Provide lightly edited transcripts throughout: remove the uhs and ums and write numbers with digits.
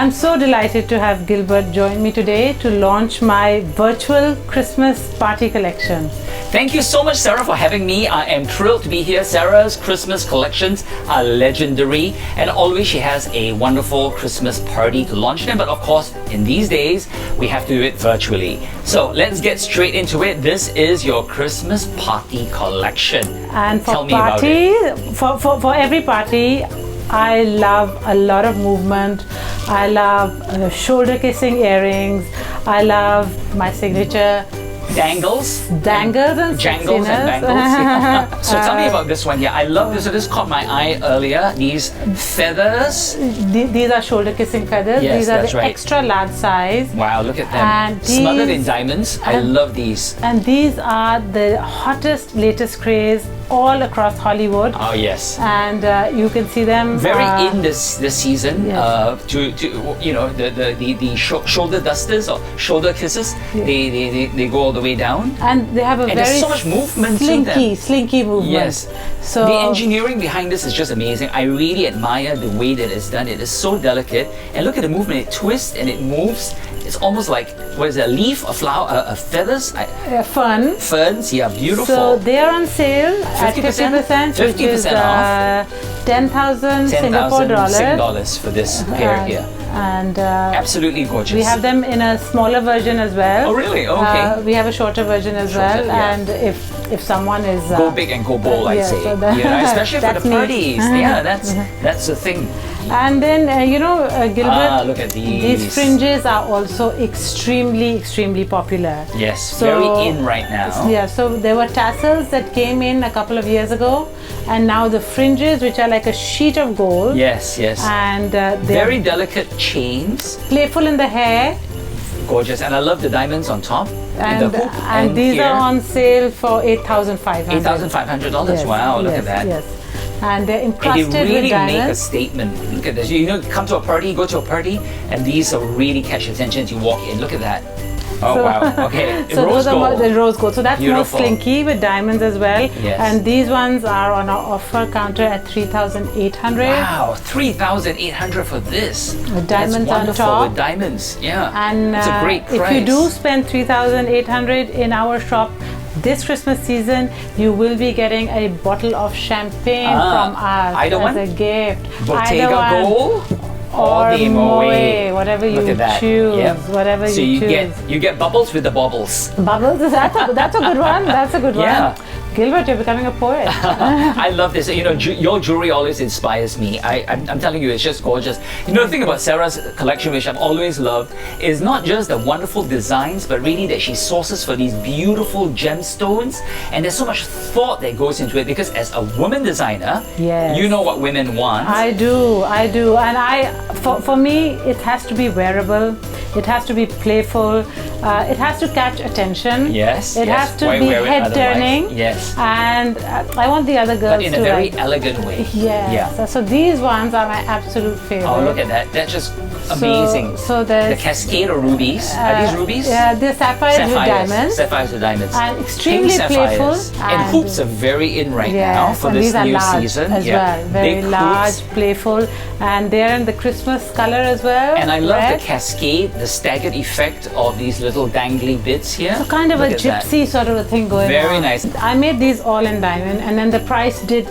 I'm so delighted to have Gilbert join me today to launch my virtual Christmas party collection. Thank you so much, Sarah, for having me. I am thrilled to be here. Sarah's Christmas collections are legendary, and always she has a wonderful Christmas party to launch them. But of course, in these days, we have to do it virtually. So let's get straight into it. This is your Christmas party collection. And for Tell me about it. for every party, I love a lot of movement. I love shoulder kissing earrings. I love my signature Dangles and jangles and sexiness. bangles. So tell me about this one here. I love this. So this caught my eye earlier. These feathers. These are shoulder kissing feathers. Yes, These are that's the right. extra large size. Wow, look at them. And Smothered these- in diamonds. I love these. And these are the hottest, latest craze all across Hollywood. Oh yes. And you can see them Very in this season. Yes. To you know the shoulder dusters or shoulder kisses. They go all the way down. and they have a And very there's so much movement to them. slinky movement. Yes. So The engineering behind this is just amazing. I really admire the way that it's done. It is so delicate. And look at the movement. It twists and it moves. It's almost like, what is it, a leaf, a flower, a feathers? fun. Ferns, yeah, beautiful. So they are on sale at 50%, which is 50% off. 10,000 Singapore Sing dollars. dollars for this pair here. And Absolutely gorgeous. we have them in a smaller version as well. Oh, really? Okay. We have a shorter version as Shorter, well. yeah. And if someone is Go big and go bold, I'd yeah, say. so that- You know, especially for that's the neat. parties. Yeah, that's the thing. And then Gilbert, Look at these fringes are also extremely popular. Yes, So- very in right now. Yeah, so there were tassels that came in a couple of years ago, and now the fringes, which are like a sheet of gold. Yes, yes. And they're Very delicate chains. playful in the hair. Gorgeous. And I love the diamonds on top. And, the hoop and these here. are on sale for $8,500. $8,500. Wow, look at that. Yes. And they're And encrusted they really with make a diamonds. statement. Look at this. You know, come to a party, go to a party, and these will really catch attention as you walk in. Look at that. Oh, So- wow. Okay. So Rose those are gold. the rose gold. So that's Beautiful. more slinky with diamonds as well. Yes. And these ones are on our offer counter at $3,800. Wow, 3,800 for this. With diamonds That's on wonderful, top. with diamonds, yeah. And it's a great price. if you do spend $3,800 in our shop this Christmas season, you will be getting a bottle of champagne from us either as one? a gift. Bottega Either one. Gold Or the Moe, whatever you Look at that. choose, Yep. whatever so you choose. you get bubbles with the baubles. Bubbles, that's a good one. That's a good Yeah. one. Gilbert, you're becoming a poet. I love this. You know, your jewelry always inspires me. I'm telling you, it's just gorgeous. You know, the thing about Sarah's collection, which I've always loved, is not just the wonderful designs, but really that she sources for these beautiful gemstones. And there's so much thought that goes into it because as a woman designer, Yes. you know what women want. I do. And for me, it has to be wearable. It has to be playful. It has to catch attention. Yes, It yes. has to Why be wear it head otherwise? turning. Yes. And I want the other girls But in to a very like. elegant way. Yes. Yeah. So these ones are my absolute favorite. Oh, look at that. That's just amazing. So there's the cascade of rubies. Are these rubies? Yeah, they're sapphires with diamonds. Sapphires with diamonds. And extremely Pink playful. sapphires. And hoops are very in right now Yes, for and this these are new large season. as well. Very Big large, hoops. playful, and they're in the Christmas color as well. And I love red. the cascade, the staggered effect of these little dangly bits here. So kind of Look a at that. gypsy sort of a thing going on. Very nice. I made these all in diamond, and then the price did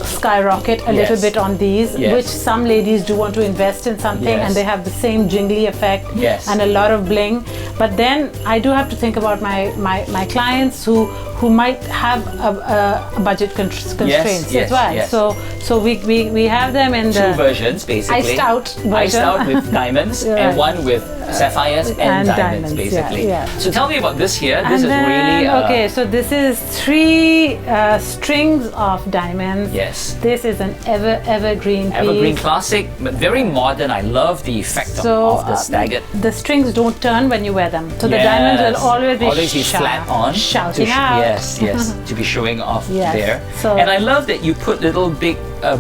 skyrocket a little Yes. bit on these, Yes. which some ladies do want to invest in something, Yes. and they have the same jingly effect Yes. and a lot of bling. But then I do have to think about my clients who might have a budget constraints yes, as well. yes. So we have them in Two the versions, basically. iced out version. Iced out with diamonds Right. and one with sapphires and and diamonds, diamonds, basically. yeah, yeah. So tell me about this here. This And is then, really... okay, so this is 3 strings of diamonds. Yes. This is an evergreen piece. Evergreen classic, but very modern. I love the effect of the staggered. The strings don't turn when you wear them, so the diamonds will always be flat on, shouting to out. Yes, to be showing off Yes. there. So- and I love that you put little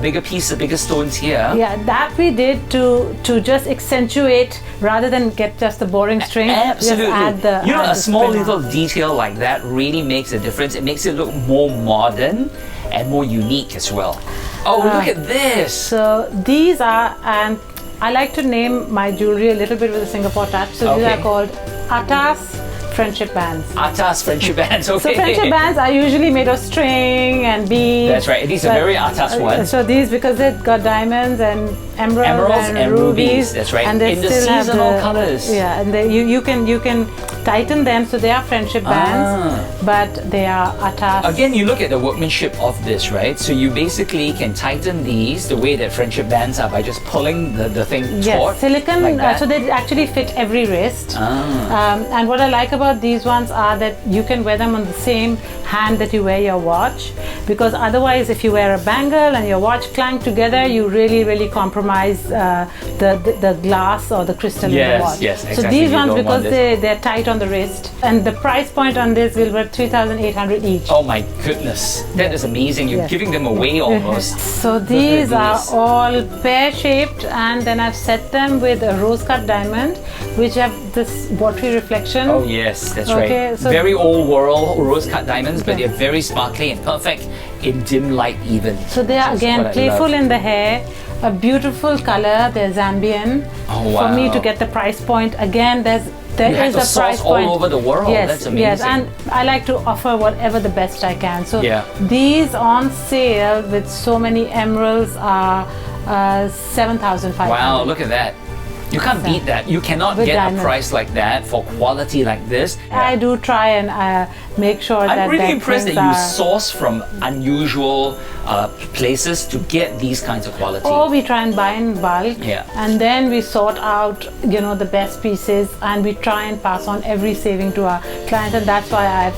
bigger pieces, bigger stones here. Yeah, that we did to just accentuate rather than get just the boring string. Absolutely. Just add the, you know, add a the small string little on. detail like that really makes a difference. It makes it look more modern and more unique as well. Oh, look at this. So these are, and I like to name my jewelry a little bit with a Singapore touch. So these Okay. are called Atas friendship bands. Atas friendship bands, okay. So friendship bands are usually made of string and beads. That's right. These are very Atas ones. So these, because they've got diamonds and emeralds And rubies. That's right. and they In the still have seasonal colours. Yeah, and you can tighten them, so they are friendship bands, but they are Atas. Again, you look at the workmanship of this, right? So you basically can tighten these the way that friendship bands are by just pulling the thing taut. Yes, silicone, like that. so they actually fit every wrist. And what I like about these ones are that you can wear them on the same hand that you wear your watch, because otherwise if you wear a bangle and your watch clank together, you really compromise the glass or the crystal in the watch. Yes, exactly. So these You ones, don't want because they're tight on the wrist, and the price point on this will be 3,800 each. Oh my goodness, that is amazing. You're Yes. giving them away almost. So these are these. all pear-shaped, and then I've set them with a rose-cut diamond, which have this watery reflection. Oh yes, that's Okay, right. so- Very old world rose-cut diamonds, but Okay. they're very sparkly and perfect in dim light even. So they are Which is again what I playful love. in the hair, a beautiful color. They're Zambian. Oh, For me wow. to get the price point, again, there You have is to a price source all point over the world. Yes, That's yes, amazing. and I like to offer whatever the best I can. So Yeah. these on sale with so many emeralds are 7,500. Wow, look at that. You can't beat that. You cannot With get diamonds. a price like that for quality like this. I do try and make sure that I'm really impressed that things you are- source from unusual places to get these kinds of quality. Or we try and buy in bulk, Yeah. and then we sort out, the best pieces, and we try and pass on every saving to our clients, and that's why I've,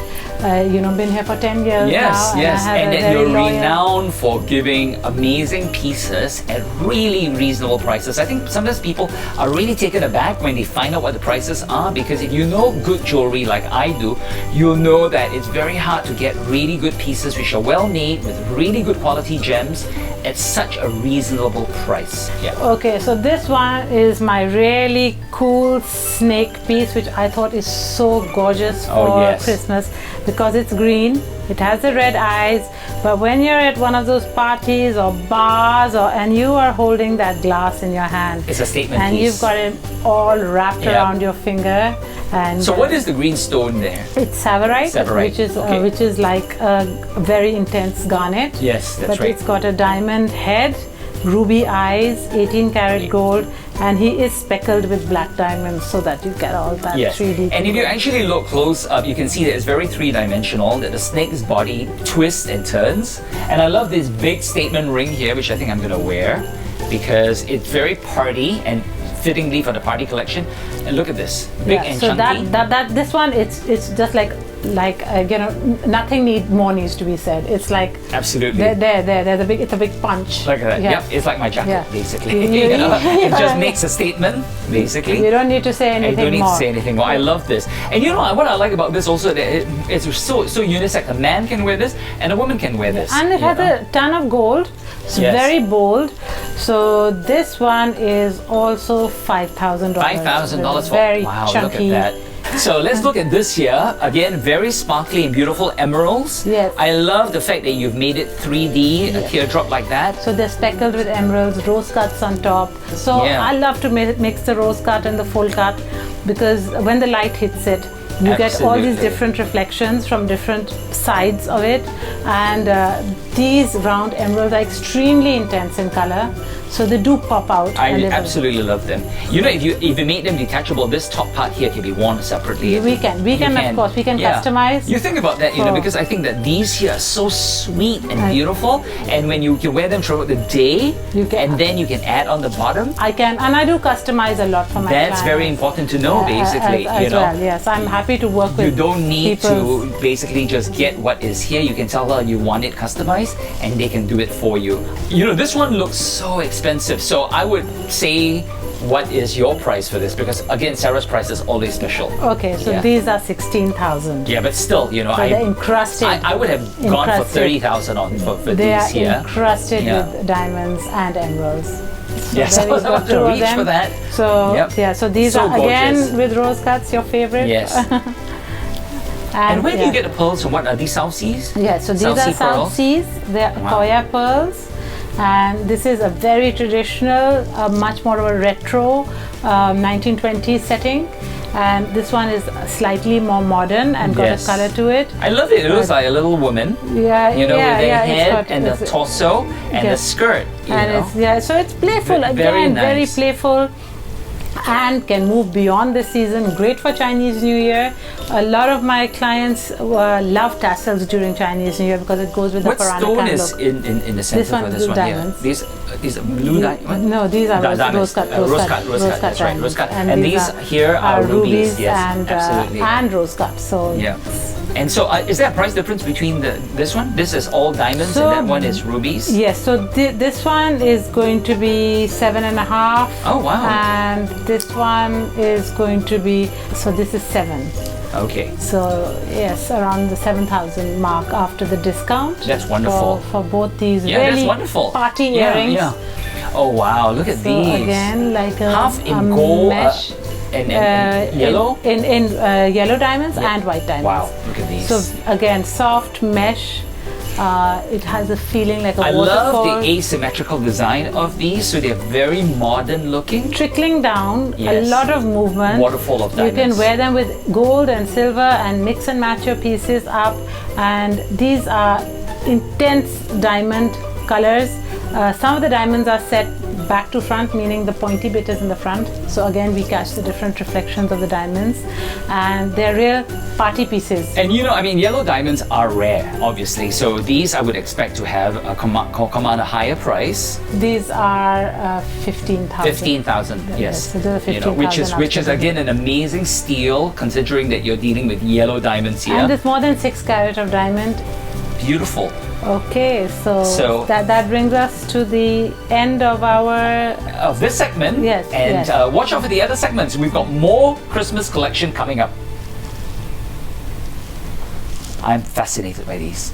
been here for 10 years Yes, now. yes, I have and a then very you're loyal- renowned for giving amazing pieces at really reasonable prices. I think sometimes people are really taken aback when they find out what the prices are, because if you know good jewelry like I do, you'll know that it's very hard to get really good pieces which are well made with really good quality gems at such a reasonable price. Yeah. Okay, so this one is my really cool snake piece, which I thought is so gorgeous for Oh, yes. Christmas, because it's green, it has the red eyes, but when you're at one of those parties or bars, and you are holding that glass in your hand, It's a statement and piece. you've got it all wrapped Yeah. around your finger, and So what is the green stone there? it's Savarite, Savarite, okay. which is like a very intense garnet. Yes, that's But right. it's got a diamond head, ruby eyes, 18 karat gold, and he is speckled with black diamonds so that you get all that Yes, 3D. and if you actually look close up, you can see that it's very three-dimensional, that the snake's body twists and turns. And I love this big statement ring here, which I think I'm going to wear, because it's very party and fittingly for the party collection. And look at this, big and so chunky. that this one, it's just like nothing needs to be said. It's like Absolutely. it's a big punch. Look at that. Yeah. Yep, it's like my jacket, Yeah. basically. You- It just makes a statement, basically. You don't need to say I anything don't need more. to say anything more. I love this. And you know what I like about this also, that it's so unisex. A man can wear this and a woman can wear this. And it you has know? a ton of gold. It's Yes. very bold. So this one is also $5,000. $5,000 for very wow! chunky. Look at that. So let's look at this here again. Very sparkly and beautiful emeralds. Yes. I love the fact that you've made it 3D, a teardrop like that. So they're speckled with emeralds, rose cuts on top. So Yeah. I love to mix the rose cut and the full cut, because when the light hits it, you get all these Absolutely. different reflections from different sides of it, and these round emeralds are extremely intense in color, so they do pop out. I a little. absolutely love them. You know, if you made them detachable, this top part here can be worn separately. We can of course, we can Yeah. customize. You think about that, you know, for- because I think that these here are so sweet and beautiful, and when you can wear them throughout the day, You can- and then you can add on the bottom. I can, and I do customize a lot for my That's clients. very important to know, basically. as you know, well, yes, I'm happy to work you with don't need people's- to basically just get what is here. You can tell her you want it customized, and they can do it for you. You know, this one looks so expensive, so I would say, what is your price for this? Because again, Sarah's price is always special. Okay, so Yeah. these are 16,000. Yeah, but still, you know, So they're encrusted. I would have gone for Encrusted. 30,000 on for They these are here. encrusted Yeah. with diamonds and emeralds. So Yes, there I was you go, about to two of reach them. for that. So Yep. yeah, so these So are gorgeous. again with rose cuts, your favorite. Yes. And where do you get the pearls from? What are these South Seas? Yeah, so these South are Sea South pearls? Seas. They're Wow. Koya pearls. and this is a very traditional, much more of a retro 1920s setting. And this one is slightly more modern and got a color to it. I love it. It looks like a little woman. Yeah, you know, with the it's head got- and the it's- torso and the skirt. You and know? so it's playful Very again, very nice. playful, and can move beyond the season. Great for Chinese New Year. A lot of my clients love tassels during Chinese New Year because it goes with What the Peranakan stone is look. in the center This one, for this blue one diamonds. here? These blue diamonds? No, these are Diamonds. rose cut. That's right, rose cut. And these are here are rubies. Yes, and absolutely. and rose cut. So Yeah. And so, is there a price difference between this one? This is all diamonds, So- and that one is rubies. yes. So this one is going to be 7.5. Oh wow. And this one is going to be, so this is 7. Okay. So yes, around the 7,000 mark after the discount. That's wonderful. For both these Yeah, really that's wonderful. party Yeah, earrings. yeah. Oh wow! Look at So these. again, like a Half in a gold mesh, and yellow. in yellow diamonds and white diamonds. Wow! Look at these. So again, soft mesh. It has a feeling like a I waterfall. love the asymmetrical design of these, so they're very modern looking. Trickling down, Yes. a lot of movement. Waterfall of You diamonds. can wear them with gold and silver and mix and match your pieces up. And these are intense diamond colors. Some of the diamonds are set back to front, meaning the pointy bit is in the front. So again, we catch the different reflections of the diamonds, and they're real party pieces. And you know, I mean, yellow diamonds are rare, obviously. So these I would expect to have command a higher price. These are 15,000. 15,000, yes. So they're You know, which is 15,000 again an amazing steal, considering that you're dealing with yellow diamonds here. And it's more than 6 carat of diamond. Beautiful. Okay, so that brings us to the end of our Of this segment. Yes, And yes. watch out for the other segments. We've got more Christmas collection coming up. I'm fascinated by these.